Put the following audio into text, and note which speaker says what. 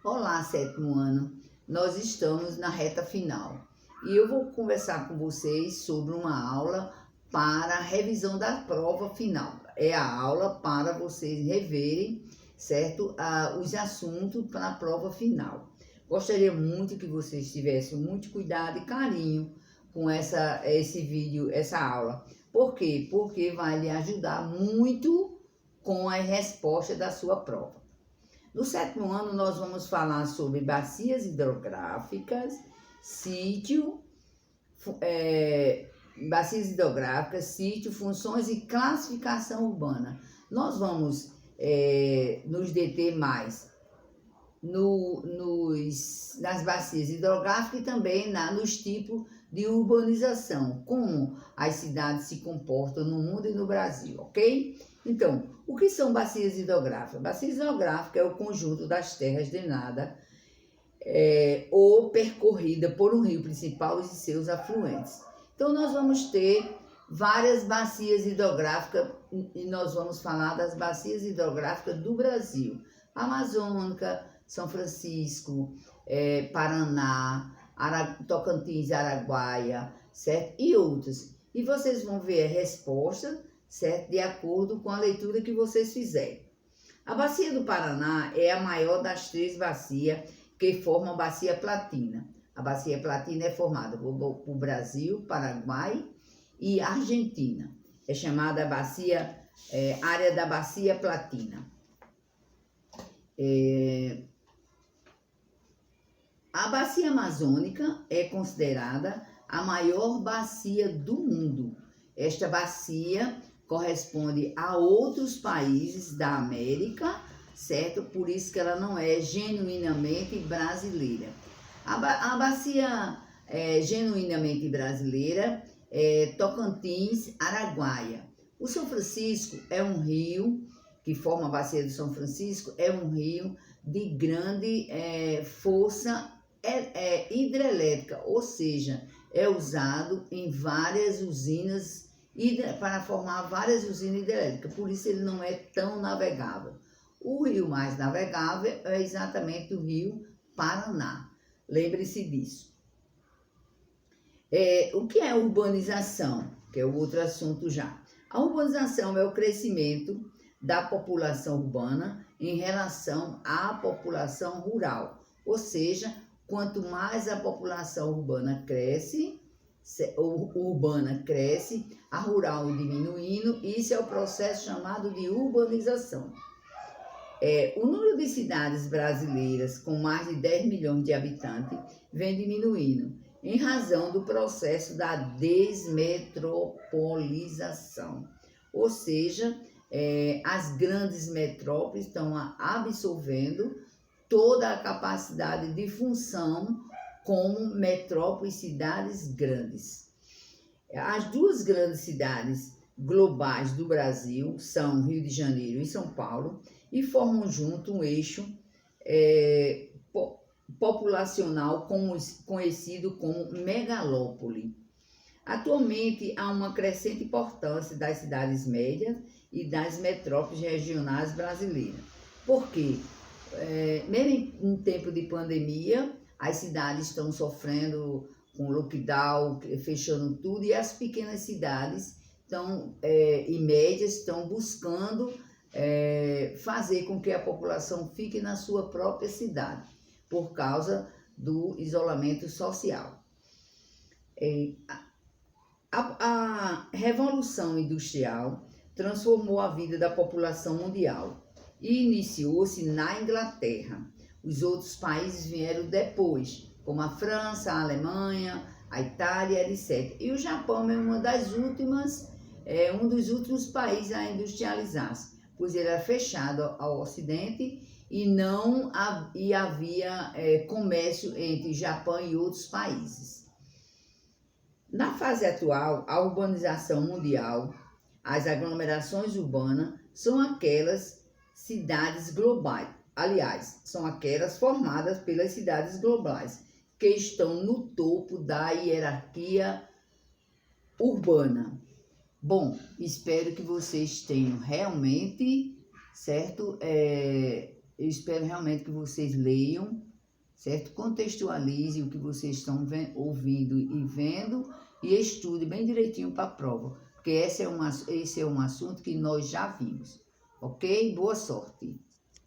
Speaker 1: Olá, sétimo ano. Nós estamos na reta final e eu vou conversar com vocês sobre uma aula para a revisão da prova final. É a aula para vocês reverem, certo? Os assuntos para a prova final. Gostaria muito que vocês tivessem muito cuidado e carinho com esse vídeo, essa aula. Por quê? Porque vai lhe ajudar muito com a resposta da sua prova. No sétimo ano, nós vamos falar sobre bacias hidrográficas, sítio, funções e classificação urbana. Nós vamos nos deter mais nas bacias hidrográficas e também nos tipos de urbanização, como as cidades se comportam no mundo e no Brasil, ok? Então, o que são bacias hidrográficas? Bacia hidrográfica é o conjunto das terras drenadas ou percorrida por um rio principal e seus afluentes. Então, nós vamos ter várias bacias hidrográficas e nós vamos falar das bacias hidrográficas do Brasil. Amazônica, São Francisco, Paraná, Tocantins, Araguaia, certo? E outras. E vocês vão ver a resposta, certo? De acordo com a leitura que vocês fizerem. A bacia do Paraná é a maior das três bacias que formam a bacia platina. A bacia platina é formada por Brasil, Paraguai e Argentina. É chamada área da bacia platina. A bacia amazônica é considerada a maior bacia do mundo. Esta bacia corresponde a outros países da América, certo? Por isso que ela não é genuinamente brasileira. A bacia genuinamente brasileira é Tocantins, Araguaia. O São Francisco é um rio que forma a bacia do São Francisco, é um rio de grande força hidrelétrica, ou seja, é usado em várias usinas para formar várias usinas hidrelétricas, por isso ele não é tão navegável. O rio mais navegável é exatamente o rio Paraná, lembre-se disso. O que é urbanização? Que é o outro assunto já. A urbanização é o crescimento da população urbana em relação à população rural, ou seja, quanto mais a população urbana cresce, a rural diminuindo, isso é o processo chamado de urbanização. O número de cidades brasileiras com mais de 10 milhões de habitantes vem diminuindo, em razão do processo da desmetropolização, ou seja, as grandes metrópoles estão absorvendo toda a capacidade de função como metrópoles, cidades grandes. As duas grandes cidades globais do Brasil são Rio de Janeiro e São Paulo e formam junto um eixo populacional conhecido como megalópole. Atualmente, há uma crescente importância das cidades médias e das metrópoles regionais brasileiras. Por quê? Mesmo em tempo de pandemia, as cidades estão sofrendo com lockdown, fechando tudo, e as pequenas cidades e médias estão buscando fazer com que a população fique na sua própria cidade, por causa do isolamento social. A Revolução Industrial transformou a vida da população mundial e iniciou-se na Inglaterra. Os outros países vieram depois, como a França, a Alemanha, a Itália, etc. E o Japão é um dos últimos países a industrializar-se, pois ele era fechado ao Ocidente e não havia comércio entre o Japão e outros países. Na fase atual, a urbanização mundial, as aglomerações urbanas, são aquelas cidades globais. Aliás, são aquelas formadas pelas cidades globais, que estão no topo da hierarquia urbana. Bom, espero que vocês tenham realmente, certo, eu espero realmente que vocês leiam, certo? Contextualize o que vocês estão ouvindo e vendo e estude bem direitinho para a prova, porque esse é um assunto que nós já vimos, ok? Boa sorte!